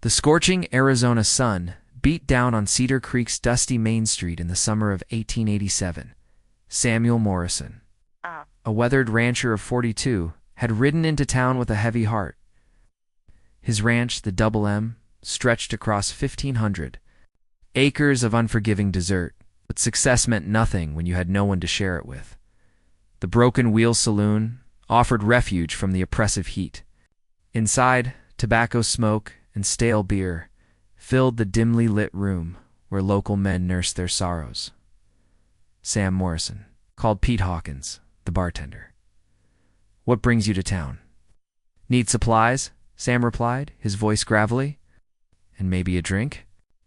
The scorching Arizona sun beat down on Cedar Creek's dusty Main Street in the summer of 1887. Samuel Morrison, a weathered rancher of 42, had ridden into town with a heavy heart. His ranch, the Double M, stretched across 1,500 acres of unforgiving desert, but success meant nothing when you had no one to share it with. The Broken Wheel Saloon offered refuge from the oppressive heat. Inside, tobacco smoke and stale beer filled the dimly lit room where local men nursed their sorrows. Sam Morrison called Pete Hawkins, the bartender. "What brings you to town?" "Need supplies," Sam replied, his voice gravelly. "And maybe a drink?"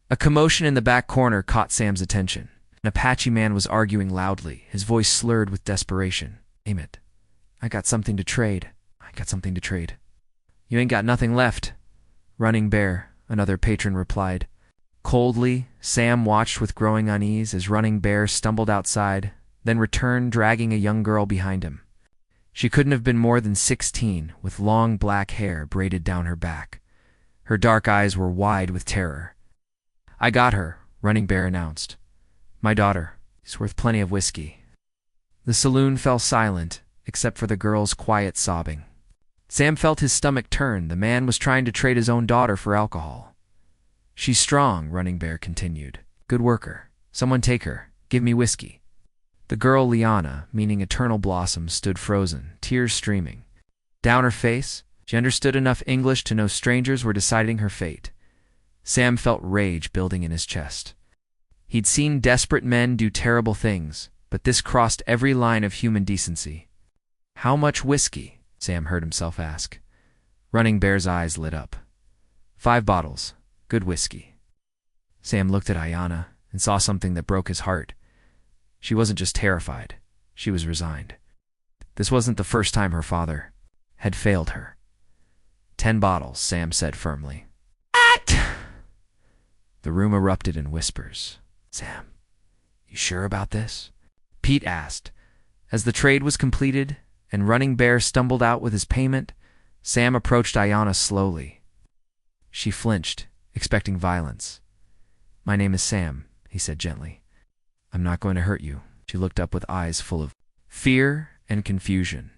A commotion in the back corner caught Sam's attention. An Apache man was arguing loudly, his voice slurred with desperation. "Name it. I got something to trade. "You ain't got nothing left." "Running Bear," another patron replied. Coldly, Sam watched with growing unease as Running Bear stumbled outside, then returned dragging a young girl behind him. She couldn't have been more than 16, with long black hair braided down her back. Her dark eyes were wide with terror. "I got her," Running Bear announced. "My daughter. She's worth plenty of whiskey." The saloon fell silent, except for the girl's quiet sobbing. Sam felt his stomach turn. The man was trying to trade his own daughter for alcohol. "She's strong," Running Bear continued. "Good worker. Someone take her. Give me whiskey." The girl Liana, meaning Eternal Blossom, stood frozen, tears streaming. Down her face, she understood enough English to know strangers were deciding her fate. Sam felt rage building in his chest. He'd seen desperate men do terrible things, but this crossed every line of human decency. "How much whiskey?" Sam heard himself ask. Running Bear's eyes lit up. 5 bottles. Good whiskey." Sam looked at Ayana and saw something that broke his heart. She wasn't just terrified. She was resigned. This wasn't the first time her father had failed her. 10 bottles, Sam said firmly. "What?" The room erupted in whispers. "Sam, you sure about this?" Pete asked. As the trade was completed and Running Bear stumbled out with his payment, Sam approached Ayana slowly. She flinched, expecting violence. "My name is Sam," he said gently. "I'm not going to hurt you." She looked up with eyes full of fear and confusion.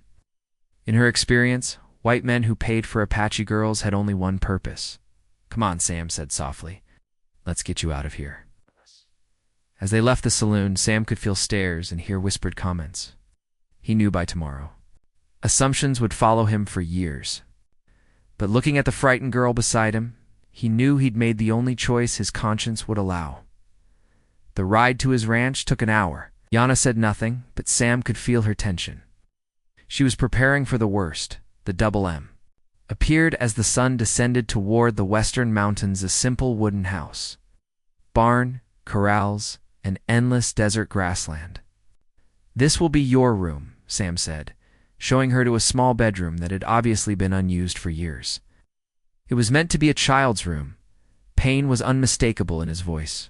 In her experience, white men who paid for Apache girls had only one purpose. "Come on," Sam said softly. "Let's get you out of here." As they left the saloon, Sam could feel stares and hear whispered comments. He knew by tomorrow. Assumptions would follow him for years. But looking at the frightened girl beside him, he knew he'd made the only choice his conscience would allow. The ride to his ranch took an hour. Yana said nothing, but Sam could feel her tension. She was preparing for the worst. The Double M appeared as the sun descended toward the western mountains, a simple wooden house. Barn, corrals, and endless desert grassland. "This will be your room," Sam said, showing her to a small bedroom that had obviously been unused for years. It was meant to be a child's room. Pain was unmistakable in his voice.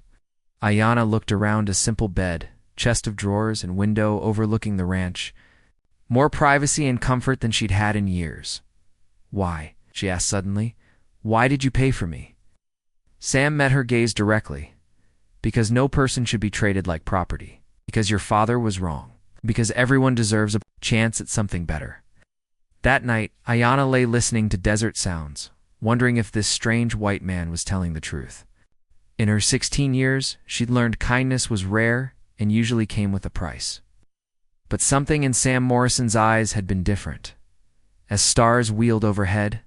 Ayana looked around a simple bed, chest of drawers, and window overlooking the ranch. More privacy and comfort than she'd had in years. "Why?" she asked suddenly. "Why did you pay for me?" Sam met her gaze directly. "Because no person should be traded like property. Because your father was wrong. Because everyone deserves a chance at something better." That night, Ayana lay listening to desert sounds, wondering if this strange white man was telling the truth. In her 16 years, she'd learned kindness was rare and usually came with a price. But something in Sam Morrison's eyes had been different. As stars wheeled overhead,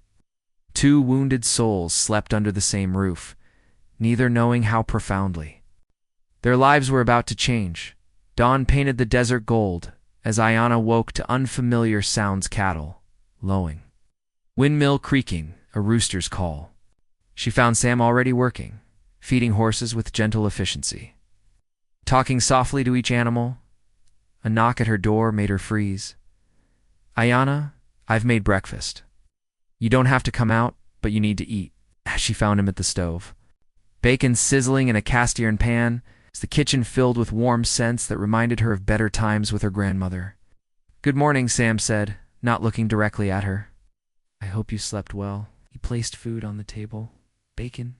2 wounded souls slept under the same roof, neither knowing how profoundly. Their lives were about to change. Dawn painted the desert gold as Ayana woke to unfamiliar sounds: cattle lowing, windmill creaking, a rooster's call. She found Sam already working, feeding horses with gentle efficiency. Talking softly to each animal, a knock at her door made her freeze. "Ayana, I've made breakfast. You don't have to come out, but you need to eat." She found him at the stove. Bacon sizzling in a cast iron pan, the kitchen filled with warm scents that reminded her of better times with her grandmother. "Good morning," Sam said, not looking directly at her. "I hope you slept well." He placed food on the table. Bacon,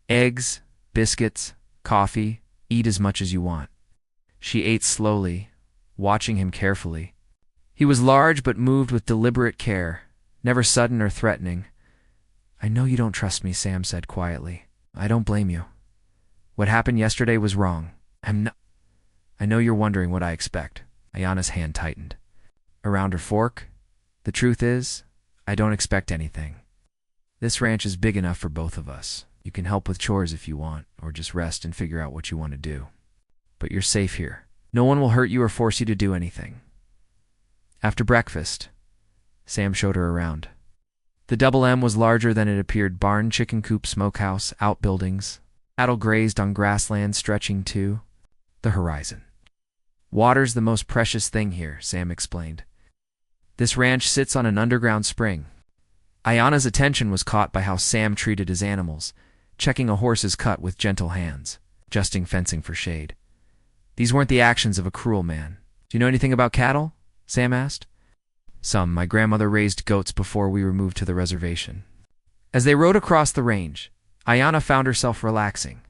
eggs, biscuits, coffee, eat as much as you want. She ate slowly, watching him carefully. He was large but moved with deliberate care, never sudden or threatening. I know you don't trust me, Sam said quietly. I don't blame you. What happened yesterday was wrong. I know you're wondering what I expect. Ayana's hand tightened. Around her fork? The truth is, I don't expect anything. This ranch is big enough for both of us. You can help with chores if you want, or just rest and figure out what you want to do. But you're safe here. No one will hurt you or force you to do anything. After breakfast, Sam showed her around. The Double M was larger than it appeared. Barn, chicken coop, smokehouse, outbuildings. Cattle grazed on grassland stretching to the horizon. Water's the most precious thing here, Sam explained. This ranch sits on an underground spring. Ayana's attention was caught by how Sam treated his animals, checking a horse's cut with gentle hands, adjusting fencing for shade. These weren't the actions of a cruel man. Do you know anything about cattle? Sam asked. Some. My grandmother raised goats before we moved to the reservation. As they rode across the range, Ayana found herself relaxing.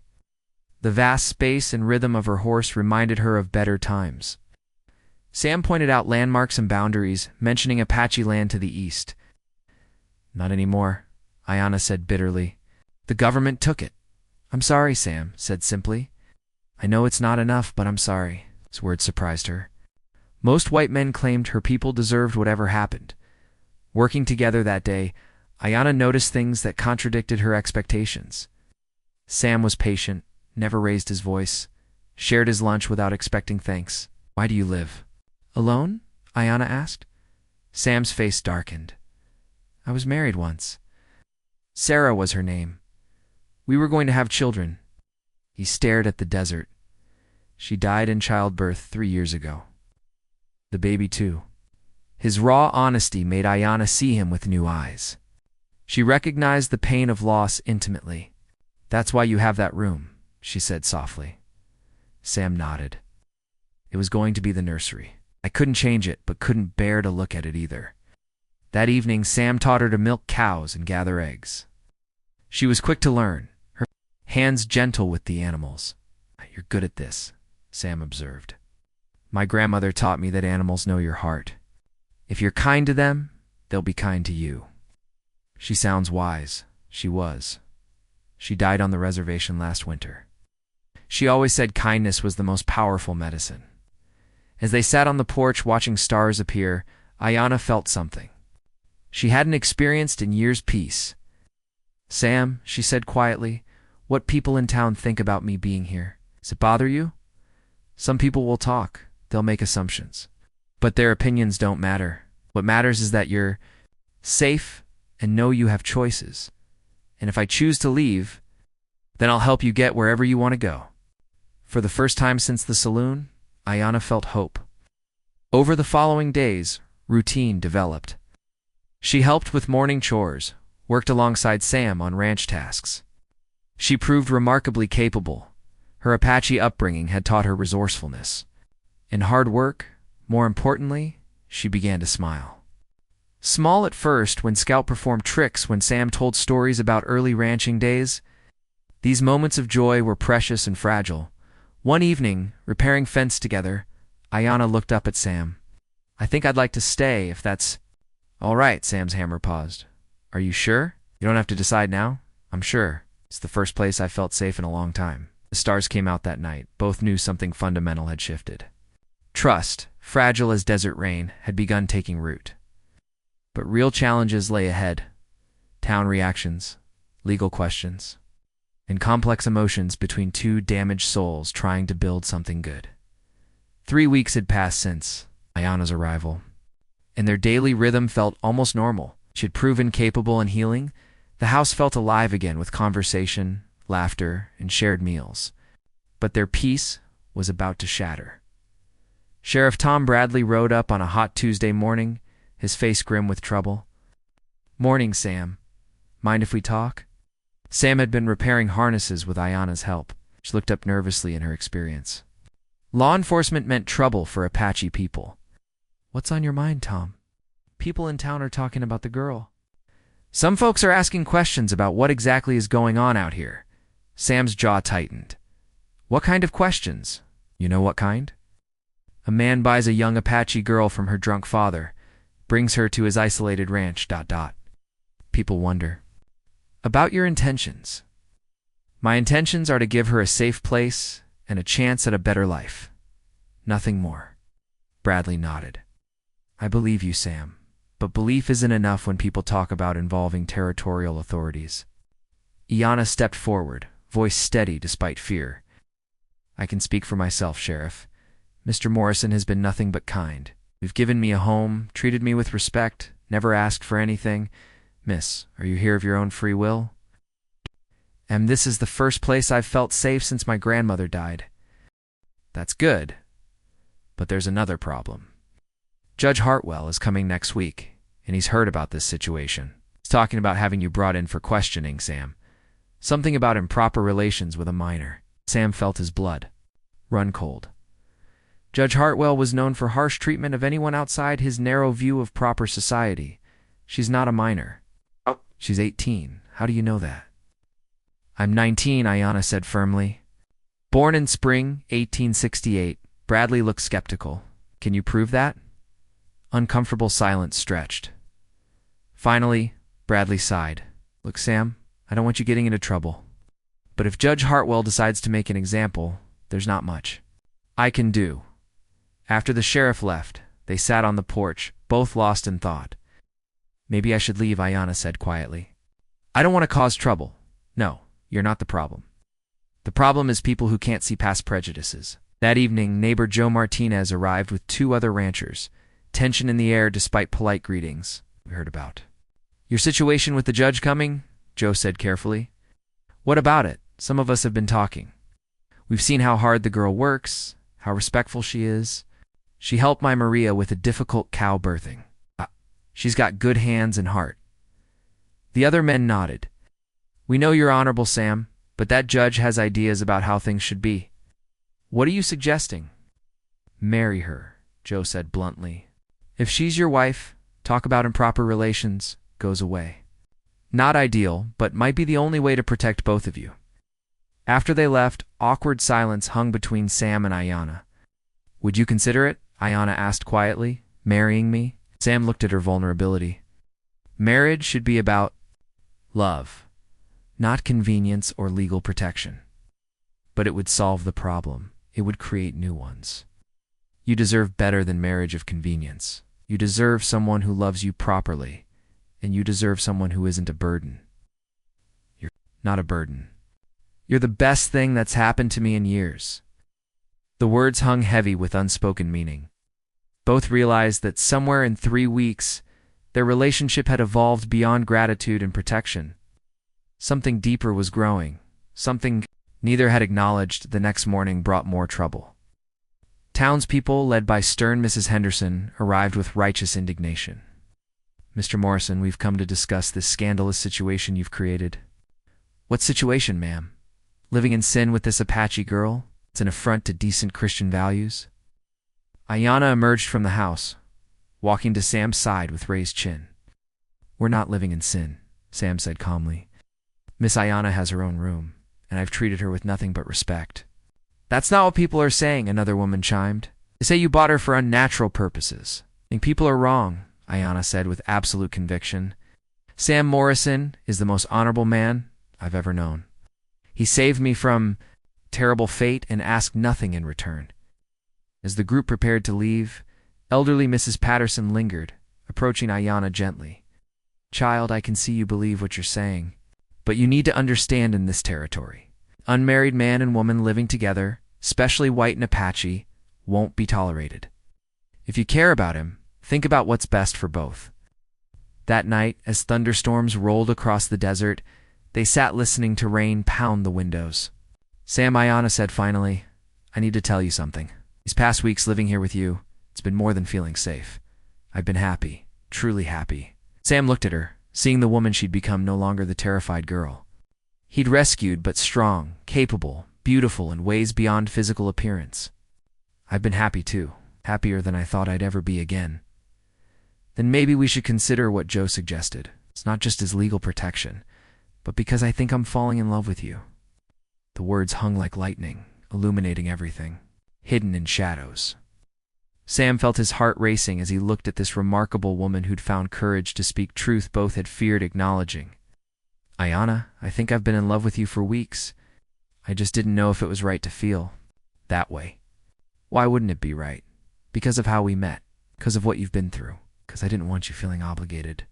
The vast space and rhythm of her horse reminded her of better times. Sam pointed out landmarks and boundaries, mentioning Apache land to the east. Not anymore, Ayana said bitterly. The government took it. I'm sorry, Sam said simply. I know it's not enough, but I'm sorry. His words surprised her. Most white men claimed her people deserved whatever happened. Working together that day, Ayana noticed things that contradicted her expectations. Sam was patient, never raised his voice, shared his lunch without expecting thanks. Why do you live? Alone? Ayana asked. Sam's face darkened. I was married once. Sarah was her name. We were going to have children. He stared at the desert. She died in childbirth 3 years ago. The baby too. His raw honesty made Ayana see him with new eyes. She recognized the pain of loss intimately. That's why you have that room, she said softly. Sam nodded. It was going to be the nursery. I couldn't change it, but couldn't bear to look at it either. That evening, Sam taught her to milk cows and gather eggs. She was quick to learn, her hands gentle with the animals. You're good at this, Sam observed. My grandmother taught me that animals know your heart. If you're kind to them, they'll be kind to you. She sounds wise. She was. She died on the reservation last winter. She always said kindness was the most powerful medicine. As they sat on the porch watching stars appear, Ayana felt something she hadn't experienced in years. Peace. Sam, she said quietly, what people in town think about me being here. Does it bother you? Some people will talk. They'll make assumptions. But their opinions don't matter. What matters is that you're safe and know you have choices. And if I choose to leave, then I'll help you get wherever you want to go. For the first time since the saloon, Ayana felt hope. Over the following days, routine developed. She helped with morning chores, worked alongside Sam on ranch tasks. She proved remarkably capable. Her Apache upbringing had taught her resourcefulness. In hard work, more importantly, she began to smile. Small at first when Scout performed tricks, when Sam told stories about early ranching days, these moments of joy were precious and fragile. One evening, repairing fence together, Ayana looked up at Sam. I think I'd like to stay if that's... All right, Sam's hammer paused. Are you sure? You don't have to decide now. I'm sure. It's the first place I felt safe in a long time. The stars came out that night. Both knew something fundamental had shifted. Trust, fragile as desert rain, had begun taking root. But real challenges lay ahead. Town reactions, legal questions, and complex emotions between two damaged souls trying to build something good. 3 weeks had passed since Ayana's arrival, and their daily rhythm felt almost normal. She had proven capable and healing. The house felt alive again with conversation, laughter, and shared meals. But their peace was about to shatter. Sheriff Tom Bradley rode up on a hot Tuesday morning, his face grim with trouble. Morning, Sam. Mind if we talk? Sam had been repairing harnesses with Ayana's help. She looked up nervously in her experience. Law enforcement meant trouble for Apache people. What's on your mind, Tom? People in town are talking about the girl. Some folks are asking questions about what exactly is going on out here. Sam's jaw tightened. What kind of questions? You know what kind? A man buys a young Apache girl from her drunk father, brings her to his isolated ranch, ... People wonder. About your intentions. My intentions are to give her a safe place and a chance at a better life. Nothing more. Bradley nodded. I believe you, Sam, but belief isn't enough when people talk about involving territorial authorities. Ayanna stepped forward, voice steady despite fear. I can speak for myself, Sheriff. Mr. Morrison has been nothing but kind. You've given me a home, treated me with respect, never asked for anything. Miss, are you here of your own free will? And this is the first place I've felt safe since my grandmother died. That's good. But there's another problem. Judge Hartwell is coming next week, and he's heard about this situation. He's talking about having you brought in for questioning, Sam. Something about improper relations with a minor. Sam felt his blood run cold. Judge Hartwell was known for harsh treatment of anyone outside his narrow view of proper society. She's not a minor. She's 18. How do you know that? I'm 19, Ayanna said firmly. Born in spring 1868, Bradley looked skeptical. Can you prove that? Uncomfortable silence stretched. Finally, Bradley sighed. Look, Sam, I don't want you getting into trouble. But if Judge Hartwell decides to make an example, there's not much I can do. After the sheriff left, they sat on the porch, both lost in thought. Maybe I should leave, Ayanna said quietly. I don't want to cause trouble. No, you're not the problem. The problem is people who can't see past prejudices. That evening, neighbor Joe Martinez arrived with 2 other ranchers. Tension in the air despite polite greetings. We heard about your situation with the judge coming, Joe said carefully. What about it? Some of us have been talking. We've seen how hard the girl works, how respectful she is. She helped my Maria with a difficult cow birthing. She's got good hands and heart. The other men nodded. We know you're honorable, Sam, but that judge has ideas about how things should be. What are you suggesting? Marry her, Joe said bluntly. If she's your wife, talk about improper relations goes away. Not ideal, but might be the only way to protect both of you. After they left, awkward silence hung between Sam and Ayanna. Would you consider it? Ayanna asked quietly. Marrying me? Sam looked at her vulnerability. Marriage should be about love, not convenience or legal protection. But it would solve the problem. It would create new ones. You deserve better than marriage of convenience. You deserve someone who loves you properly, and you deserve someone who isn't a burden. You're not a burden. You're the best thing that's happened to me in years. The words hung heavy with unspoken meaning. Both realized that somewhere in 3 weeks, their relationship had evolved beyond gratitude and protection. Something deeper was growing. Something neither had acknowledged the next morning brought more trouble. Townspeople, led by stern Mrs. Henderson, arrived with righteous indignation. Mr. Morrison, we've come to discuss this scandalous situation you've created. What situation, ma'am? Living in sin with this Apache girl? It's an affront to decent Christian values. Ayanna emerged from the house, walking to Sam's side with raised chin. We're not living in sin, Sam said calmly. Miss Ayanna has her own room, and I've treated her with nothing but respect. That's not what people are saying, another woman chimed. They say you bought her for unnatural purposes. I think people are wrong, Ayanna said with absolute conviction. Sam Morrison is the most honorable man I've ever known. He saved me from terrible fate and asked nothing in return. As the group prepared to leave, elderly Mrs. Patterson lingered, approaching Ayanna gently. Child, I can see you believe what you're saying, but you need to understand in this territory. Unmarried man and woman living together, especially white and Apache, won't be tolerated. If you care about him, think about what's best for both. That night, as thunderstorms rolled across the desert, they sat listening to rain pound the windows. Sam, Ayanna said finally, I need to tell you something. These past weeks living here with you, it's been more than feeling safe. I've been happy, truly happy. Sam looked at her, seeing the woman she'd become no longer the terrified girl. He'd rescued but strong, capable, beautiful in ways beyond physical appearance. I've been happy too, happier than I thought I'd ever be again. Then maybe we should consider what Joe suggested. It's not just as legal protection, but because I think I'm falling in love with you." The words hung like lightning, illuminating everything, hidden in shadows. Sam felt his heart racing as he looked at this remarkable woman who'd found courage to speak truth both had feared acknowledging. "Ayanna, I think I've been in love with you for weeks. I just didn't know if it was right to feel that way." "Why wouldn't it be right?" "Because of how we met. Because of what you've been through. Because I didn't want you feeling obligated."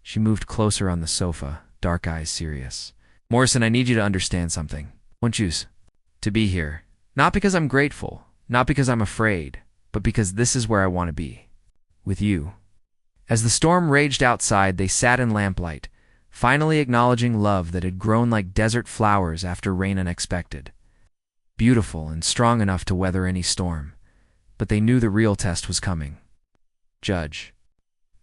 She moved closer on the sofa, dark eyes serious. "Morrison, I need you to understand something. I want you to be here. Not because I'm grateful, not because I'm afraid, but because this is where I want to be. With you." As the storm raged outside, they sat in lamplight, finally acknowledging love that had grown like desert flowers after rain unexpected. Beautiful and strong enough to weather any storm. But they knew the real test was coming. Judge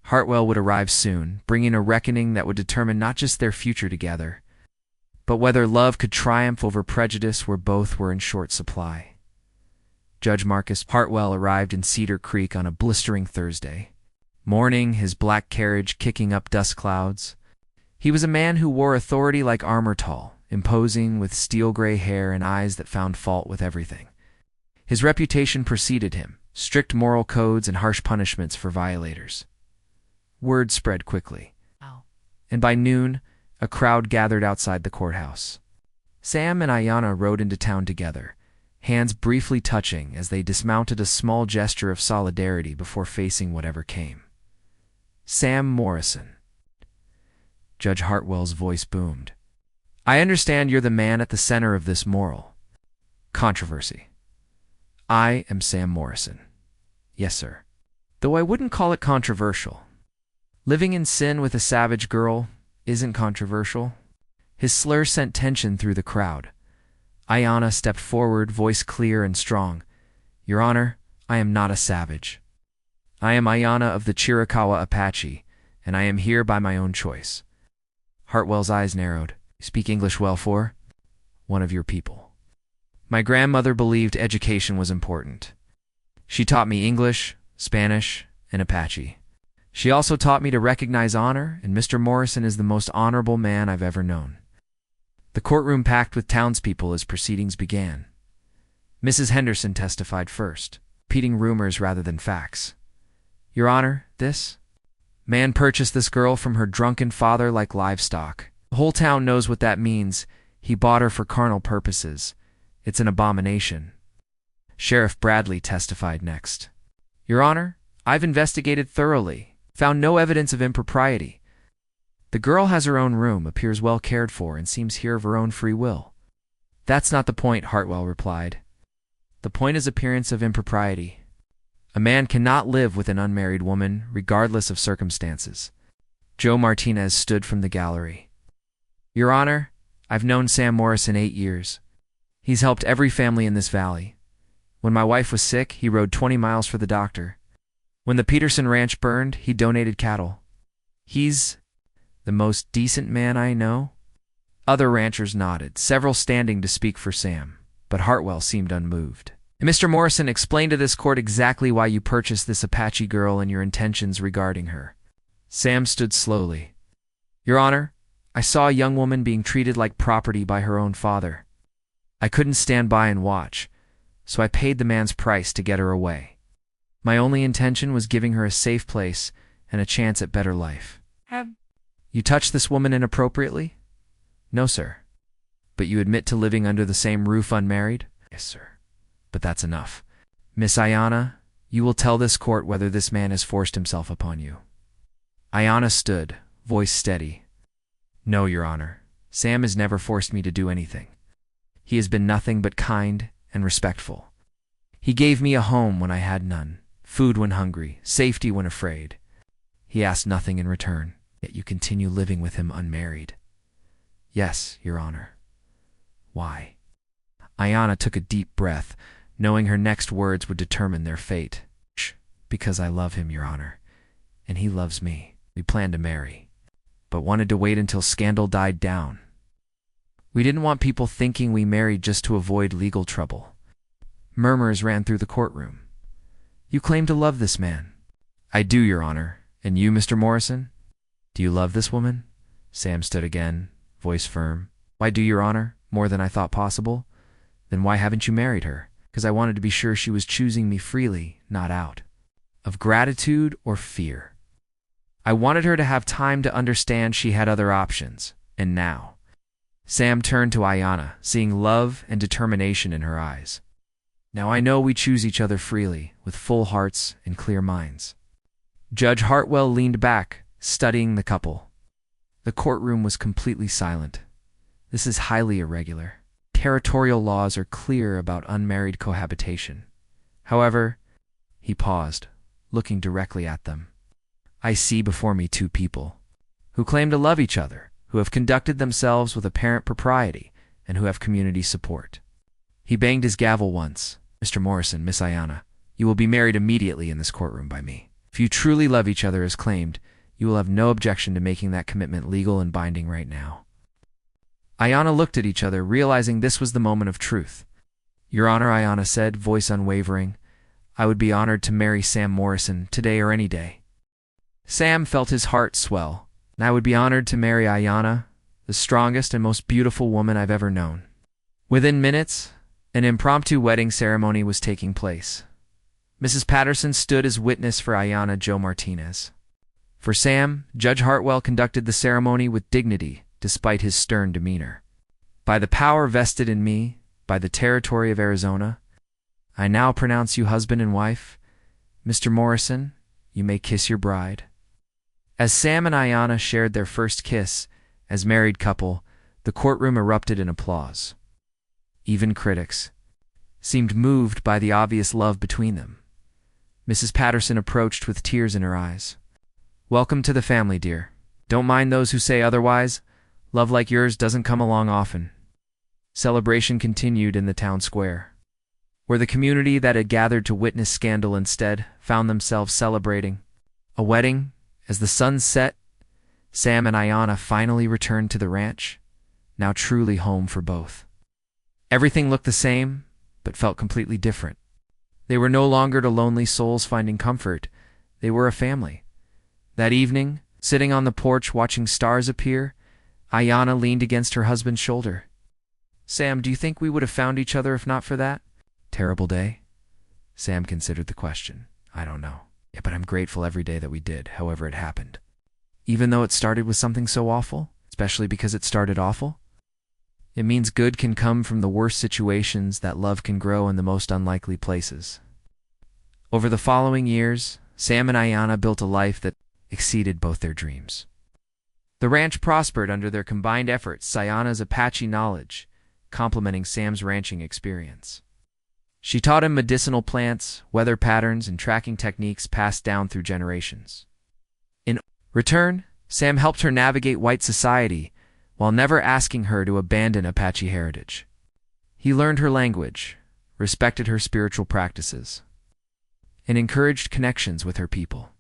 Hartwell would arrive soon, bringing a reckoning that would determine not just their future together, but whether love could triumph over prejudice where both were in short supply. Judge Marcus Hartwell arrived in Cedar Creek on a blistering Thursday morning, his black carriage kicking up dust clouds. He was a man who wore authority like armor tall, imposing with steel-gray hair and eyes that found fault with everything. His reputation preceded him, strict moral codes and harsh punishments for violators. Word spread quickly, and by noon, a crowd gathered outside the courthouse. Sam and Ayanna rode into town together, hands briefly touching as they dismounted, a small gesture of solidarity before facing whatever came. "Sam Morrison." Judge Hartwell's voice boomed. "I understand you're the man at the center of this moral controversy. I am Sam Morrison." "Yes, sir." "Though I wouldn't call it controversial. Living in sin with a savage girl isn't controversial." His slur sent tension through the crowd. Ayanna stepped forward, voice clear and strong. "Your Honor, I am not a savage. I am Ayanna of the Chiricahua Apache, and I am here by my own choice." Hartwell's eyes narrowed. "You speak English well for one of your people." "My grandmother believed education was important. She taught me English, Spanish, and Apache. She also taught me to recognize honor, and Mr. Morrison is the most honorable man I've ever known." The courtroom packed with townspeople as proceedings began. Mrs. Henderson testified first, repeating rumors rather than facts. "Your Honor, this man purchased this girl from her drunken father like livestock. The whole town knows what that means. He bought her for carnal purposes. It's an abomination." Sheriff Bradley testified next. "Your Honor, I've investigated thoroughly, found no evidence of impropriety. The girl has her own room, appears well cared for, and seems here of her own free will." "That's not the point," Hartwell replied. "The point is appearance of impropriety. A man cannot live with an unmarried woman, regardless of circumstances." Joe Martinez stood from the gallery. "Your Honor, I've known Sam Morrison 8 years. He's helped every family in this valley. When my wife was sick, he rode 20 miles for the doctor. When the Peterson Ranch burned, he donated cattle. He's the most decent man I know." Other ranchers nodded, several standing to speak for Sam, but Hartwell seemed unmoved. "Mr. Morrison, explain to this court exactly why you purchased this Apache girl and your intentions regarding her." Sam stood slowly. "Your Honor, I saw a young woman being treated like property by her own father. I couldn't stand by and watch, so I paid the man's price to get her away. My only intention was giving her a safe place and a chance at better life." "You touched this woman inappropriately?" "No, sir." "But you admit to living under the same roof unmarried?" "Yes, sir. But that's enough. Miss Ayanna, you will tell this court whether this man has forced himself upon you." Ayanna stood, voice steady. "No, Your Honor. Sam has never forced me to do anything. He has been nothing but kind and respectful. He gave me a home when I had none, food when hungry, safety when afraid. He asked nothing in return, yet you continue living with him unmarried." "Yes, Your Honor." "Why?" Ayanna took a deep breath, knowing her next words would determine their fate. "Because I love him, Your Honor, and he loves me. We planned to marry, but wanted to wait until scandal died down. We didn't want people thinking we married just to avoid legal trouble." Murmurs ran through the courtroom. "You claim to love this man." "I do, Your Honor. And you, Mr. Morrison? Do you love this woman? Sam stood again, voice firm. Why do, Your Honor? More than I thought possible? Then why haven't you married her? Because I wanted to be sure she was choosing me freely, not out of gratitude or fear. I wanted her to have time to understand she had other options. And now. Sam turned to Ayanna, seeing love and determination in her eyes. Now I know we choose each other freely, with full hearts and clear minds. Judge Hartwell leaned back, studying the couple. The courtroom was completely silent. This is highly irregular. Territorial laws are clear about unmarried cohabitation. However, he paused, looking directly at them. I see before me two people who claim to love each other, who have conducted themselves with apparent propriety, and who have community support. He banged his gavel once. Mr. Morrison, Miss Ayanna, you will be married immediately in this courtroom by me. If you truly love each other as claimed, you will have no objection to making that commitment legal and binding right now. Ayanna looked at each other, realizing this was the moment of truth. Your Honor, Ayanna said, voice unwavering, I would be honored to marry Sam Morrison today or any day. Sam felt his heart swell, and I would be honored to marry Ayanna, the strongest and most beautiful woman I've ever known. Within minutes, an impromptu wedding ceremony was taking place. Mrs. Patterson stood as witness for Ayanna Jo Martinez. For Sam, Judge Hartwell conducted the ceremony with dignity, despite his stern demeanor. By the power vested in me, by the territory of Arizona, I now pronounce you husband and wife. Mr. Morrison, you may kiss your bride. As Sam and Ayanna shared their first kiss, as married couple, the courtroom erupted in applause. Even critics seemed moved by the obvious love between them. Mrs. Patterson approached with tears in her eyes. Welcome to the family, dear. Don't mind those who say otherwise. Love like yours doesn't come along often. Celebration continued in the town square, where the community that had gathered to witness scandal instead found themselves celebrating a wedding. As the sun set, Sam and Ayanna finally returned to the ranch, now truly home for both. Everything looked the same, but felt completely different. They were no longer two lonely souls finding comfort. They were a family. That evening, sitting on the porch watching stars appear, Ayanna leaned against her husband's shoulder. Sam, do you think we would have found each other if not for that terrible day? Sam considered the question. I don't know. Yeah, but I'm grateful every day that we did, however it happened. Even though it started with something so awful, especially because it started awful, it means good can come from the worst situations, that love can grow in the most unlikely places. Over the following years, Sam and Ayanna built a life that exceeded both their dreams. The ranch prospered under their combined efforts, Ayanna's Apache knowledge complementing Sam's ranching experience. She taught him medicinal plants, weather patterns, and tracking techniques passed down through generations. In return, Sam helped her navigate white society while never asking her to abandon Apache heritage. He learned her language, respected her spiritual practices, and encouraged connections with her people.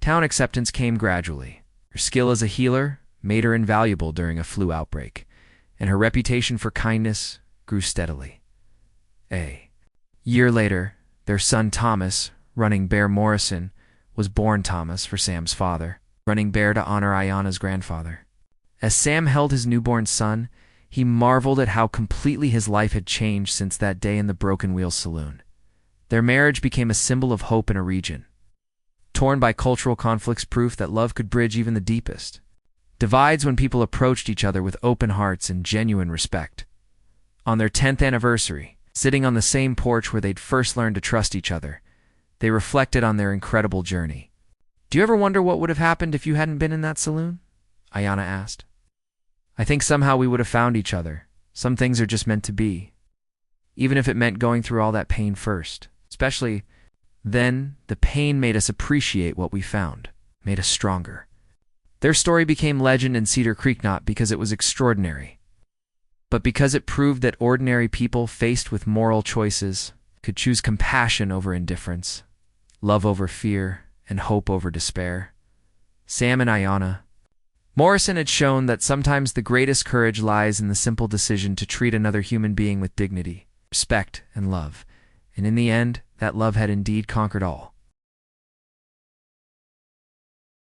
Town acceptance came gradually. Her skill as a healer made her invaluable during a flu outbreak, and her reputation for kindness grew steadily. A year later, their son Thomas, Running Bear Morrison, was born. Thomas for Sam's father, Running Bear to honor Ayanna's grandfather. As Sam held his newborn son, he marveled at how completely his life had changed since that day in the Broken Wheel Saloon. Their marriage became a symbol of hope in a region torn by cultural conflicts, proof that love could bridge even the deepest divides when people approached each other with open hearts and genuine respect. On their 10th anniversary, sitting on the same porch where they'd first learned to trust each other, they reflected on their incredible journey. Do you ever wonder what would have happened if you hadn't been in that saloon? Ayanna asked. I think somehow we would have found each other. Some things are just meant to be. Even if it meant going through all that pain first. Especially then, the pain made us appreciate what we found, made us stronger. Their story became legend in Cedar Creek not because it was extraordinary, but because it proved that ordinary people faced with moral choices could choose compassion over indifference, love over fear, and hope over despair. Sam and Ayanna Morrison had shown that sometimes the greatest courage lies in the simple decision to treat another human being with dignity, respect, and love, and in the end, that love had indeed conquered all.